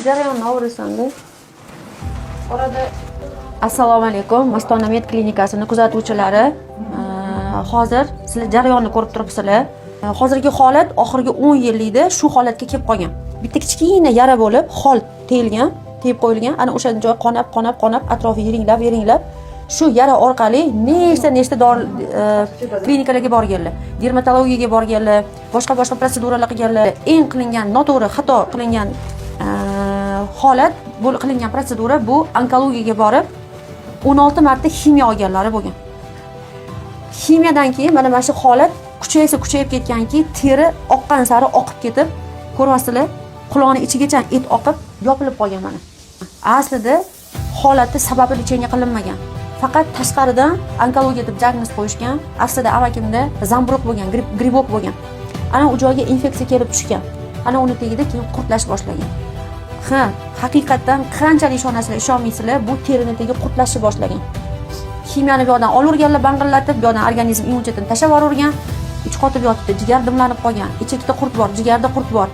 Jarayonni o'g'risanda. Assalomu alaykum, Mastona med klinikasini kuzatuvchilari. Hozir sizlar jarayonni ko'rib turibsizlar. Hozirgi holat oxirgi 10 yillikda shu holatga kelib qolgan. Bitta kichkina yara bo'lib, hol teyilgan, teyib qo'yilgan. Ana o'sha joy qonab, atrofi yiringlab, shu yara orqali nechta klinikalarga borganlar, dermatologiyaga borganlar, boshqa protseduralar qilganlar. Eng qilingan noto'g'ri, xato qilingan holat, bu qilingan protsedura bu onkologiyaga borib 16 marta ximiya olganlari bo'lgan. Ximiyadan keyin mana shu holat kuchayib ketganki, teri oqqan sari oqib ketib, ko'ryapsizlar, quloqning ichigacha et oqib, yopilib qolgan mana. Aslida holatni sababi yechimga qilinmagan. Faqat tashqaridan onkologiya deb diagnoz qo'yishgan. Aslida amakimda zamburug' bo'lgan, gribok bo'lgan. Ana u joyga infeksiya kelib tushgan. Ana uni tagida keyin qurtlash boshlagan. Haqiqatan qanchalik ishonasizlar, ishonmaysizlar, bu terini tagi qurtlashni boshlagan. Ximiyani bu yoqdan olaverganlar, bang'illatib, bu yoqdan organizm immunitetini tashlab yuborgan. Ichi qotib yotibdi, jigar dimlanib qolgan. Ichakda qurt bor, jigarda qurt bor.